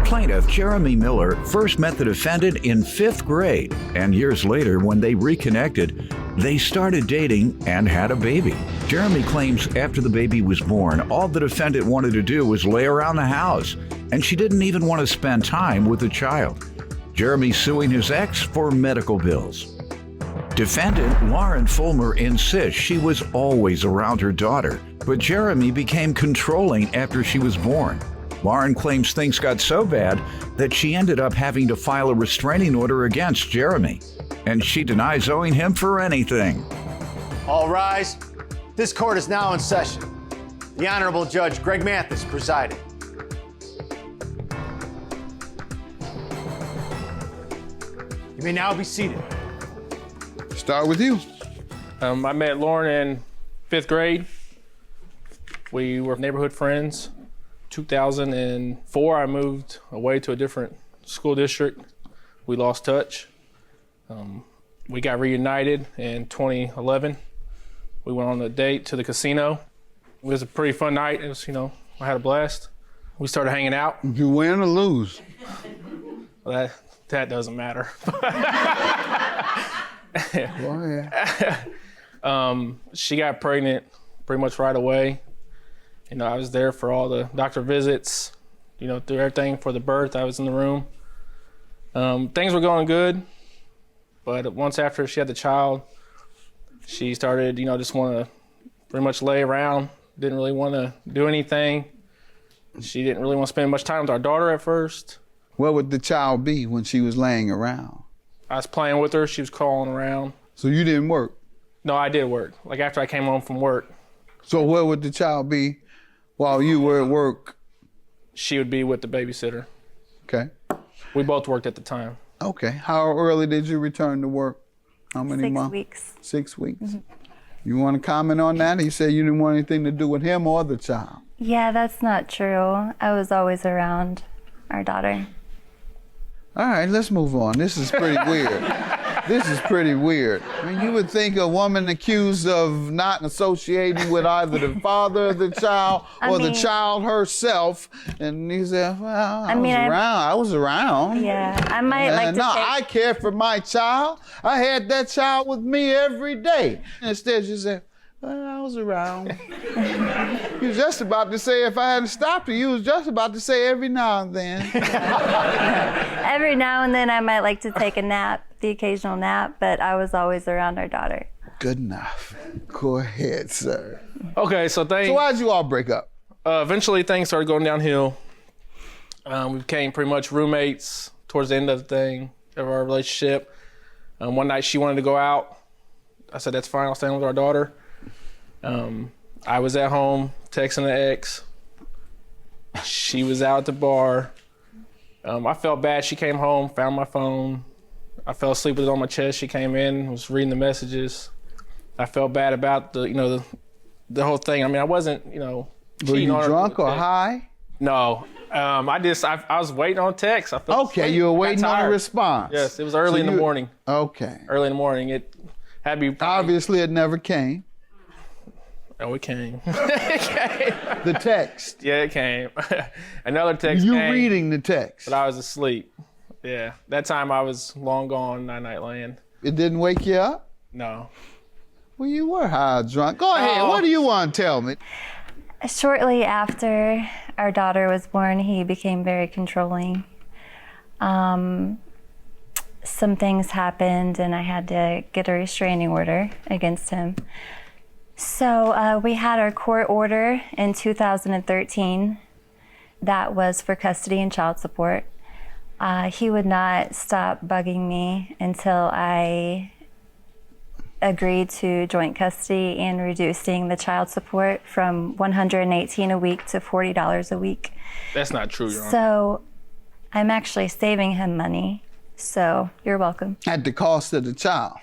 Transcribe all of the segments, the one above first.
Plaintiff Jeremy Miller first met the defendant in 5th grade, and years later, when they reconnected, they started dating and had a baby. Jeremy claims after the baby was born, all the defendant wanted to do was lay around the house, and she didn't even want to spend time with the child. Jeremy's suing his ex for medical bills. Defendant Lauren Fulmer insists she was always around her daughter, but Jeremy became controlling after she was born. Lauren claims things got so bad that she ended up having to file a restraining order against Jeremy, and she denies owing him for anything. All rise. This court is now in session. The Honorable Judge Greg Mathis presiding. You may now be seated. Start with you. I met Lauren in 5th grade. We were neighborhood friends. 2004, I moved away to a different school district. We lost touch. We got reunited in 2011. We went on a date to the casino. It was a pretty fun night. It was, I had a blast. We started hanging out. Did you win or lose? Well, that doesn't matter. Go ahead. She got pregnant pretty much right away. I was there for all the doctor visits, through everything for the birth. I was in the room. Things were going good, but once after she had the child, she started, just want to pretty much lay around, didn't really want to do anything. She didn't really want to spend much time with our daughter at first. Where would the child be when she was laying around? I was playing with her, she was crawling around. So you didn't work? No, I did work, like after I came home from work. So where would the child be while you were at work? She would be with the babysitter. Okay. We both worked at the time. Okay. How early did you return to work? How many months? 6 weeks. 6 weeks. You want to comment on that? He said you didn't want anything to do with him or the child. Yeah, that's not true. I was always around our daughter. All right, let's move on. This is pretty weird. This is pretty weird. I mean, you would think a woman accused of not associating with either the father of the child or the child herself, and he said, well, I was around. Yeah, I might like to I care for my child. I had that child with me every day. Instead, she said, well, I was around. You was just about to say, if I hadn't stopped you, you was just about to say every now and then. Every now and then I might like to take a nap, the occasional nap, but I was always around our daughter. Good enough. Go ahead, sir. Okay, so why'd you all break up? Eventually things started going downhill. We became pretty much roommates towards the end of our relationship. One night she wanted to go out. I said, that's fine, I'll stay with our daughter. I was at home texting the ex. She was out at the bar. I felt bad. She came home, found my phone. I fell asleep with it on my chest. She came in, was reading the messages. I felt bad about the whole thing. I mean, I wasn't, cheating on her. Were you drunk or high? No. I was waiting on text. I felt okay, asleep. you were waiting on a response. Yes, it was early in the morning. Okay. Early in the morning. It had to be. Obviously, it never came. Oh, it came. The text. Yeah, it came. Another text came. You reading the text. But I was asleep. Yeah. That time I was long gone, night land. It didn't wake you up? No. Well, you were high drunk. Go ahead. What do you want to tell me? Shortly after our daughter was born, he became very controlling. Some things happened and I had to get a restraining order against him. So we had our court order in 2013. That was for custody and child support. He would not stop bugging me until I agreed to joint custody and reducing the child support from $118 a week to $40 a week. That's not true, Your Honor. So I'm actually saving him money. So you're welcome. At the cost of the child?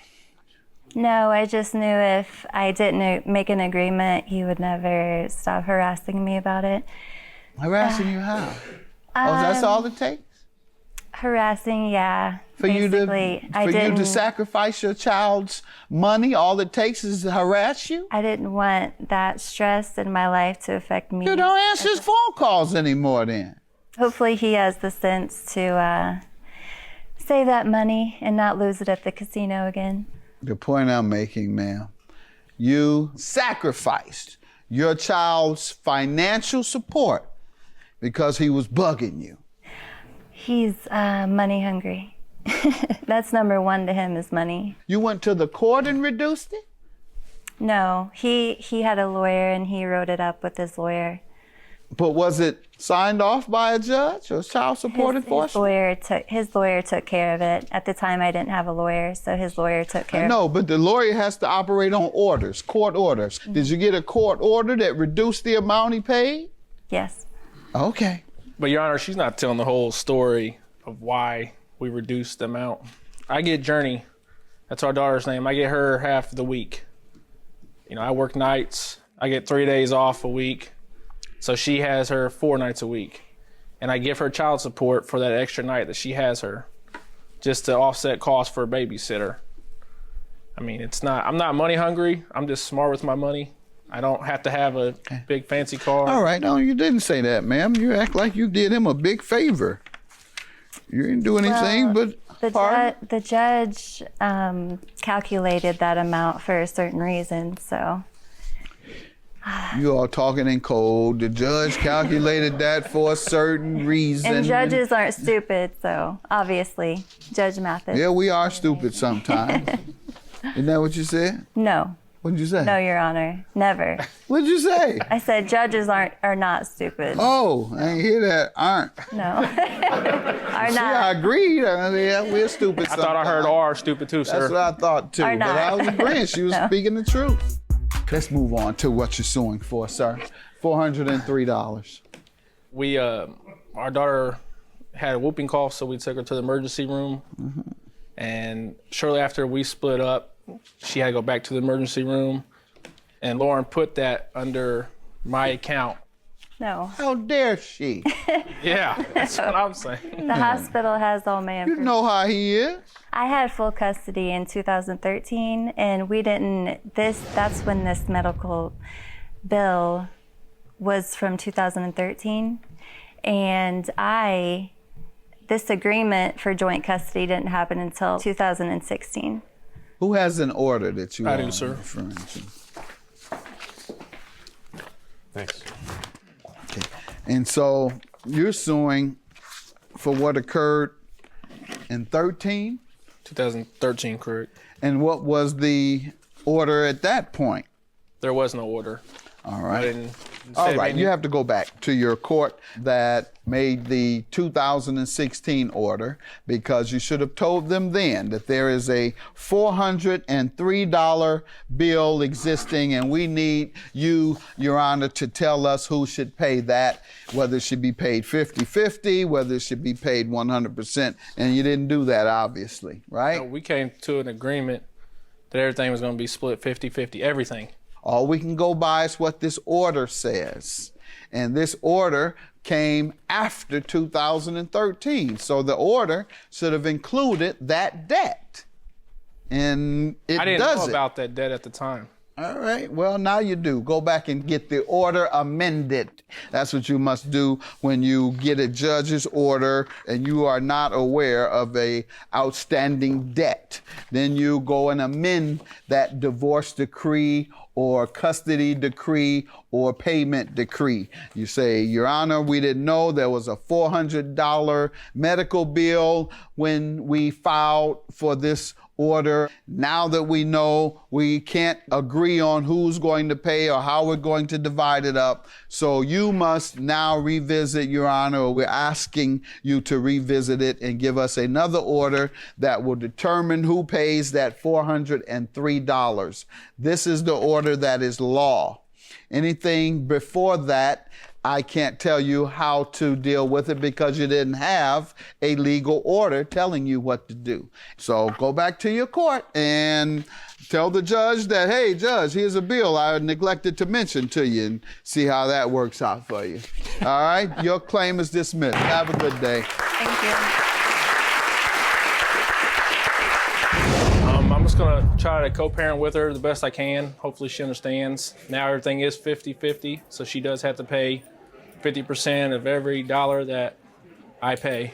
No, I just knew if I didn't make an agreement, he would never stop harassing me about it. Harassing you how? That's all it takes? Harassing, yeah. For you to sacrifice your child's money, all it takes is to harass you? I didn't want that stress in my life to affect me. You don't answer his phone calls anymore then. Hopefully he has the sense to save that money and not lose it at the casino again. The point I'm making, ma'am, you sacrificed your child's financial support because he was bugging you. He's money hungry. That's number one to him is money. You went to the court and reduced it? No, he had a lawyer and he wrote it up with his lawyer. But was it signed off by a judge or child support enforcement? His lawyer took care of it. At the time, I didn't have a lawyer, so his lawyer took care of it. No, but the lawyer has to operate on orders, court orders. Did you get a court order that reduced the amount he paid? Yes. Okay. But Your Honor, she's not telling the whole story of why we reduced the amount. I get Journey, that's our daughter's name. I get her half the week. You know, I work nights. I get 3 days off a week. So she has her 4 nights a week. And I give her child support for that extra night that she has her, just to offset costs for a babysitter. I mean, I'm not money hungry. I'm just smart with my money. I don't have to have a big fancy car. All right, no, you didn't say that, ma'am. You act like you did him a big favor. You didn't do anything but the judge calculated that amount for a certain reason, so. You are talking in code. The judge calculated that for a certain reason. And judges aren't stupid, so obviously, Judge Mathis. Yeah, we are stupid sometimes. Isn't that what you said? No. What did you say? No, Your Honor, never. What did you say? I said judges are not stupid. Oh, I ain't hear that. Aren't. No. Are See, not. I agreed. Yeah, we're stupid sometimes. I thought I heard R stupid too, sir. That's what I thought too. Are But not. I was agreeing. She was speaking the truth. Let's move on to what you're suing for, sir. $403. We, our daughter had a whooping cough, so we took her to the emergency room. And shortly after we split up, she had to go back to the emergency room. And Lauren put that under my account. No. How dare she? Yeah, that's what I'm saying. The hospital has all my You information. know how he is. I had full custody in 2013, and that's when this medical bill was from 2013. And this agreement for joint custody didn't happen until 2016. Who has an order that you I are do, sir. referring to? Thanks. Okay. And so you're suing for what occurred in 13? 2013, correct. And what was the order at that point? There was no order. All I right. didn't All say right, any- you have to go back to your court that made the 2016 order, because you should have told them then that there is a $403 bill existing, and we need you, Your Honor, to tell us who should pay that, whether it should be paid 50-50, whether it should be paid 100%, and you didn't do that, obviously, right? We came to an agreement that everything was going to be split 50-50, everything. All we can go by is what this order says. And this order came after 2013. So the order should have included that debt. And it doesn't. I didn't know about that debt at the time. All right, well, now you do. Go back and get the order amended. That's what you must do when you get a judge's order and you are not aware of a outstanding debt. Then you go and amend that divorce decree or custody decree or payment decree. You say, Your Honor, we didn't know there was a $400 medical bill when we filed for this order. Now that we know, we can't agree on who's going to pay or how we're going to divide it up. So you must now revisit, Your Honor. We're asking you to revisit it and give us another order that will determine who pays that $403. This is the order that is law. Anything before that, I can't tell you how to deal with it because you didn't have a legal order telling you what to do. So go back to your court and tell the judge that, hey, judge, here's a bill I neglected to mention to you, and see how that works out for you. All right? Your claim is dismissed. Have a good day. Thank you. I'm just going to try to co-parent with her the best I can. Hopefully she understands. Now everything is 50-50, so she does have to pay 50% of every dollar that I pay.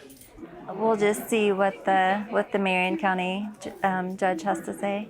We'll just see what the Marion County judge has to say.